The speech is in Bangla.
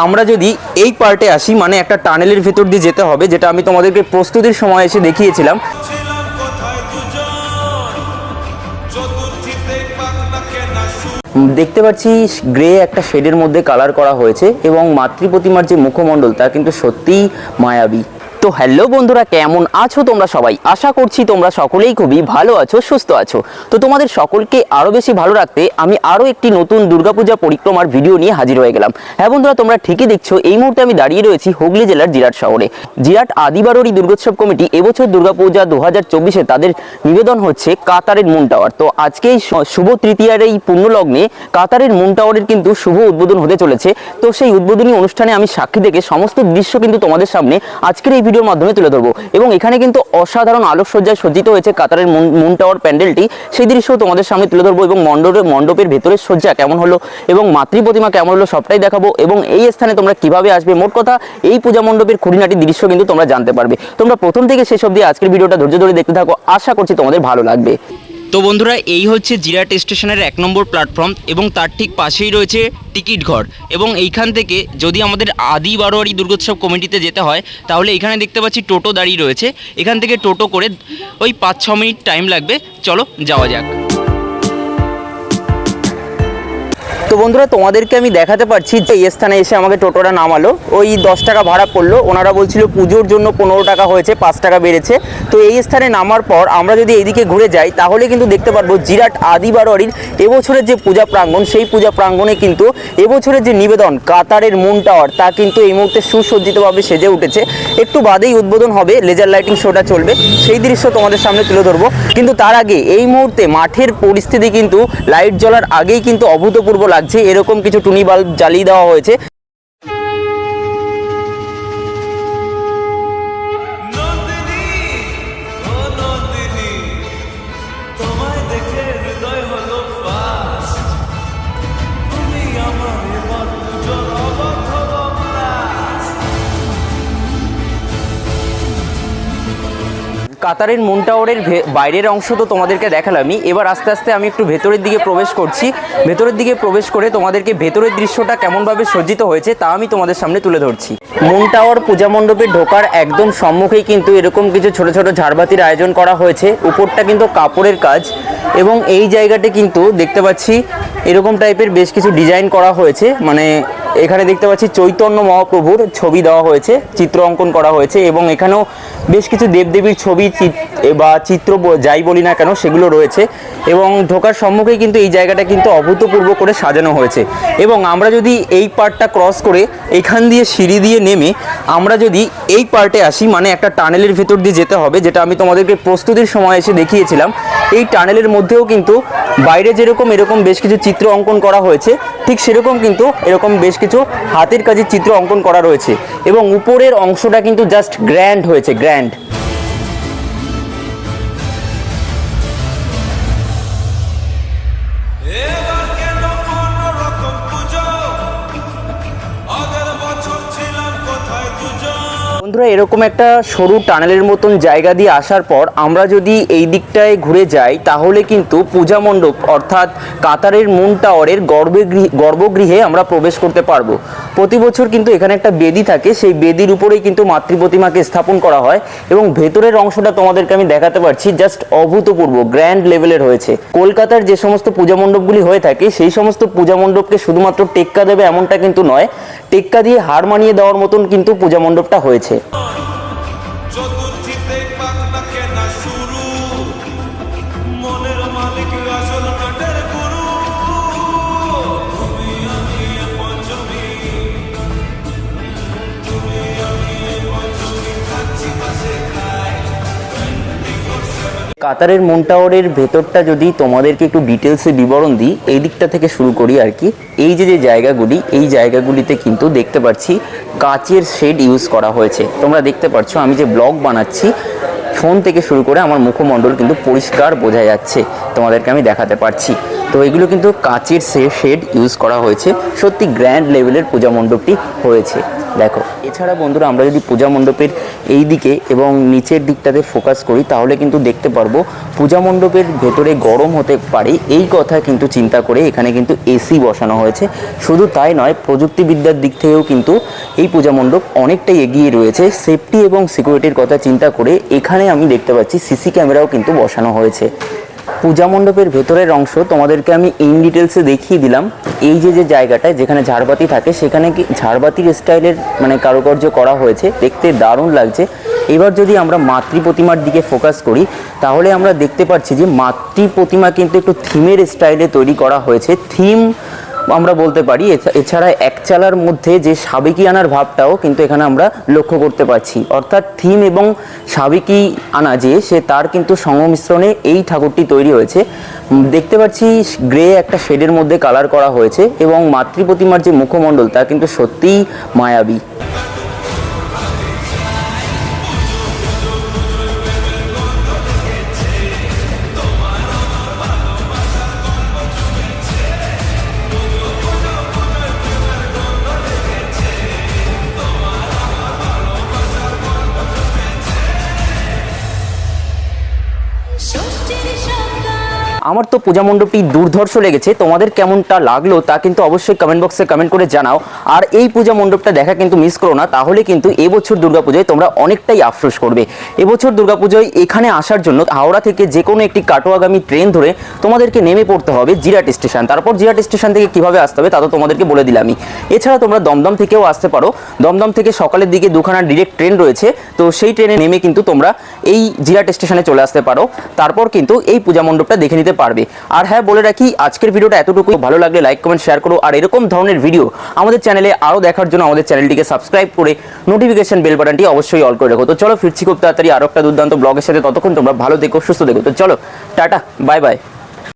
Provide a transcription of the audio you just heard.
আমরা যদি এই পার্টে আসি মানে একটা টানেলের ভেতর দিয়ে যেতে হবে, যেটা আমি তোমাদেরকে প্রস্তুতির সময় এসে দেখিয়েছিলাম। দেখতে পাচ্ছি গ্রে একটা শেডের মধ্যে কালার করা হয়েছে এবং মাতৃ প্রতিমার যে মুখমণ্ডল তা কিন্তু সত্যিই মায়াবী। তো হ্যালো বন্ধুরা, কেমন আছো তোমরা সবাই? আশা করছি তোমরা সকলেই খুবই ভালো আছো, সুস্থ আছো। তো তোমাদের সকলকে আরও বেশি ভালো রাখতে আমি আরও একটি নতুন দুর্গাপূজা পরিক্রমার ভিডিও নিয়ে হাজির হয়ে গেলাম। হ্যাঁ বন্ধুরা, তোমরা ঠিকই দেখছো, এই মুহূর্তে আমি দাঁড়িয়ে রয়েছি হুগলি জেলার জিরাট শহরে। জিরাট আদিবারোরী দুর্গোৎসব কমিটি এবছর দুর্গাপূজা 2024-এ তাদের নিবেদন হচ্ছে কাতারের মুন টাওয়ার। তো আজকে এই শুভ তৃতীয়ার এই পুণ্যলগ্নে কাতারের মুন টাওয়ারের কিন্তু শুভ উদ্বোধন হতে চলেছে। তো সেই উদ্বোধনী অনুষ্ঠানে আমি সাক্ষী থেকে সমস্ত দৃশ্য কিন্তু তোমাদের সামনে আজকের এই ভিডিওর মাধ্যমে তুলে ধরবো। এবং এখানে কিন্তু অসাধারণ আলোকসজ্জায় সজ্জিত হয়েছে কাতারের মুন টাওয়ার প্যান্ডেলটি, সেই দৃশ্য তোমাদের সামনে তুলে ধরবো। এবং মণ্ডপের ভেতরের সজ্জা কেমন হলো এবং মাতৃ প্রতিমা কেমন হলো সবটাই দেখাবো। এবং এই স্থানে তোমরা কিভাবে আসবে, মোট কথা এই পূজা মণ্ডপের খুঁটিনাটি দৃশ্য কিন্তু তোমরা জানতে পারবে। তোমরা প্রথম থেকে শেষ অবধি আজকের ভিডিওটা ধৈর্য ধরে দেখতে থাকো, আশা করছি তোমাদের ভালো লাগবে। তো বন্ধুরা, এই হচ্ছে জিরাট স্টেশনের 1 নম্বর প্ল্যাটফর্ম এবং তার ঠিক পাশেই রয়েছে টিকিট ঘর। এবং এইখান থেকে যদি আমাদের আদি বারোয়ারি দুর্গোৎসব কমিটিতে যেতে হয় তাহলে এখানে দেখতে পাচ্ছি টোটো দাঁড়িয়ে রয়েছে। এখান থেকে টোটো করে ওই 5-6 মিনিট টাইম লাগবে। চলো যাওয়া যাক। তো বন্ধুরা, তোমাদেরকে আমি দেখাতে পারছি যে এই স্থানে এসে আমাকে টোটোটা নামালো, ওই 10 টাকা ভাড়া পড়লো। ওনারা বলছিল পুজোর জন্য 15 টাকা হয়েছে, 5 টাকা বেড়েছে। তো এই স্থানে নামার পর আমরা যদি এইদিকে ঘুরে যাই তাহলে কিন্তু দেখতে পারবো জিরাট আদি বারোয়ারির এবছরের যে পূজা প্রাঙ্গণ, সেই পূজা প্রাঙ্গণে কিন্তু এবছরের যে নিবেদন কাতারের মুন টাওয়ার তা কিন্তু এই মুহূর্তে সুসজ্জিতভাবে সেজে উঠেছে। একটু বাদেই উদ্বোধন হবে, লেজার লাইটিং শোটা চলবে, সেই দৃশ্য তোমাদের সামনে তুলে ধরবো। কিন্তু তার আগে এই মুহূর্তে মাঠের পরিস্থিতি কিন্তু লাইট জ্বলার আগেই কিন্তু অভূতপূর্ব লাগছে। এরকম কিছু টুনি বাল্ব জ্বালিয়ে দেওয়া হয়েছে। কাতারের মুন টাওয়ারের বাইরের অংশ তো তোমাদেরকে দেখালামই। এবার আস্তে আস্তে আমি একটু ভেতরের দিকে প্রবেশ করছি। ভেতরের দিকে প্রবেশ করে তোমাদেরকে ভেতরের দৃশ্যটা কেমনভাবে সজ্জিত হয়েছে তা আমি তোমাদের সামনে তুলে ধরছি। মুন টাওয়ার পূজা মণ্ডপে ঢোকার একদম সম্মুখেই কিন্তু এরকম কিছু ছোট ছোট ঝাড়বাতির আয়োজন করা হয়েছে। উপরটা কিন্তু কাপড়ের কাজ এবং এই জায়গাটি কিন্তু দেখতে পাচ্ছি এরকম টাইপের বেশ কিছু ডিজাইন করা হয়েছে। মানে এখানে দেখতে পাচ্ছি চৈতন্য মহাপ্রভুর ছবি দেওয়া হয়েছে, চিত্র অঙ্কন করা হয়েছে এবং এখানেও বেশ কিছু দেবদেবীর ছবি বা চিত্র যাই বলি না কেন সেগুলো রয়েছে। এবং ঢোকার সম্মুখেই কিন্তু এই জায়গাটা কিন্তু অভূতপূর্ব করে সাজানো হয়েছে। এবং আমরা যদি এই পার্টটা ক্রস করে এখান দিয়ে সিঁড়ি দিয়ে নেমে আমরা যদি এই পার্টে আসি মানে একটা টানেলের ভেতর দিয়ে যেতে হবে, যেটা আমি তোমাদেরকে প্রস্তুতির সময় এসে দেখিয়েছিলাম। এই টানেলের মধ্যেও কিন্তু বাইরে যেরকম এরকম বেশ কিছু চিত্র অঙ্কন করা হয়েছে, ঠিক সেরকম কিন্তু এরকম বেশ কিছু হাতের কাজের চিত্র অঙ্কন করা রয়েছে। এবং উপরের অংশটা কিন্তু জাস্ট গ্র্যান্ড হয়েছে, গ্র্যান্ড। বন্ধুরা, এরকম একটা সরু টানেলের মতন জায়গা দিয়ে আসার পর আমরা যদি এই দিকটায় ঘুরে যাই তাহলে কিন্তু পূজা মণ্ডপ অর্থাৎ কাতারের মুন টাওয়ারের গর্ভগৃহে আমরা প্রবেশ করতে পারবো। প্রতি বছর কিন্তু এখানে একটা বেদি থাকে, সেই বেদির উপরেই কিন্তু মাতৃ প্রতিমাকে স্থাপন করা হয়। এবং ভেতরের অংশটা তোমাদেরকে আমি দেখাতে পারছি, জাস্ট অভূতপূর্ব গ্র্যান্ড লেভেলের হয়েছে। কলকাতার যে সমস্ত পূজা মণ্ডপগুলি হয়ে থাকে সেই সমস্ত পূজা মণ্ডপকে শুধুমাত্র টেক্কা দেবে এমনটা কিন্তু নয়, টেক্কা দিয়ে হার মানিয়ে দেওয়ার মতন কিন্তু পূজা মণ্ডপটা হয়েছে। কাতারের মুন টাওয়ারের ভেতরটা যদি তোমাদেরকে একটু ডিটেলসে বিবরণ দিই, এই দিকটা থেকে শুরু করি আর কি। এই যে জায়গাগুলি, এই জায়গাগুলিতে কিন্তু দেখতে পাচ্ছি কাচের শেড ইউজ করা হয়েছে। তোমরা দেখতে পাচ্ছ আমি যে ব্লগ বানাচ্ছি ফোন থেকে শুরু করে আমার মুখমণ্ডল কিন্তু পরিষ্কার বোঝা যাচ্ছে, তোমাদেরকে আমি দেখাতে পারছি। তো এগুলো কিন্তু কাচের শেড ইউজ করা হয়েছে, সত্যি গ্র্যান্ড লেভেলের পূজা মণ্ডপটি হয়েছে দেখো। এছাড়া বন্ধুরা আমরা যদি পূজা মণ্ডপের এই দিকে এবং নিচের দিকটাতে ফোকাস করি তাহলে কিন্তু দেখতে পারবো পূজা মণ্ডপের ভেতরে গরম হতে পারে এই কথা কিন্তু চিন্তা করে এখানে কিন্তু এসি বসানো হয়েছে। শুধু তাই নয়, প্রযুক্তিবিদ্যার দিক থেকেও কিন্তু এই পূজা মণ্ডপ অনেকটাই এগিয়ে রয়েছে। সেফটি এবং সিকিউরিটির কথা চিন্তা করে এখানে আমি দেখতে পাচ্ছি সিসি ক্যামেরাও কিন্তু বসানো হয়েছে। পূজা মণ্ডপের ভেতরের অংশ তোমাদেরকে আমি ইন ডিটেলসে দেখিয়ে দিলাম। এই যে জায়গাটায় যেখানে ঝাড়বাতি থাকে সেখানে কি ঝাড়বাতির স্টাইলের কারুকার্য করা হয়েছে, দেখতে দারুণ লাগছে। এবার যদি আমরা মাতৃ প্রতিমার দিকে ফোকাস করি তাহলে আমরা দেখতে পাচ্ছি যে মাতৃ প্রতিমা কিন্তু একটু থিমের স্টাইলে তৈরি করা হয়েছে। থিম আমরা বলতে পারি। এছাড়া একচালার মধ্যে যে সাবেকিয়ানার ভাবটাও কিন্তু এখানে আমরা লক্ষ্য করতে পারছি, অর্থাৎ থিম এবং সাবেকি আনা যে সে তার কিন্তু সংমিশ্রণে এই ঠাকুরটি তৈরি হয়েছে। দেখতে পাচ্ছি গ্রে একটা শেডের মধ্যে কালার করা হয়েছে এবং মাতৃ প্রতিমার যে মুখমণ্ডল তা কিন্তু সত্যিই মায়াবী। আমার তো পূজা মণ্ডপটি দুর্ধর্ষ লেগেছে, তোমাদের কেমনটা লাগলো তা কিন্তু অবশ্যই কমেন্ট বক্সে কমেন্ট করে জানাও। আর এই পূজা মণ্ডপটা দেখা কিন্তু মিস করো না, তাহলে কিন্তু এবছর দুর্গাপুজোয় তোমরা অনেকটাই আফসোস করবে। এবছর দুর্গাপুজোয় এখানে আসার জন্য হাওড়া থেকে যে কোনো একটি কাটোয়াগামী ট্রেন ধরে তোমাদেরকে নেমে পড়তে হবে জিরাট স্টেশন। তারপর জিরাট স্টেশন থেকে কীভাবে আসতে হবে তা তো তোমাদেরকে বলে দিলামই। এছাড়া তোমরা দমদম থেকেও আসতে পারো। দমদম থেকে সকালের দিকে দুখানা ডিরেক্ট ট্রেন রয়েছে, তো সেই ট্রেনে নেমে কিন্তু তোমরা এই জিরাট স্টেশনে চলে আসতে পারো। তারপর কিন্তু এই পূজা মণ্ডপটা দেখে নিতে পারবে। আর হ্যাঁ, বলে রাখি আজকের ভিডিওটা এতটুকুই। ভালো লাগলে লাইক কমেন্ট শেয়ার করো। আর এরকম ধরনের ভিডিও আমাদের চ্যানেলে আরও দেখার জন্য আমাদের চ্যানেলটিকে সাবস্ক্রাইব করে নোটিফিকেশন বেল বাটনটি অবশ্যই অল করে রাখো। তো চলো ফিরছি খুব তাড়াতাড়ি আরও একটা দুর্দান্ত ব্লগের সাথে। ততক্ষণ তোমরা ভালো থেকো, সুস্থ থেকো। তো চলো টাটা, বাই বাই।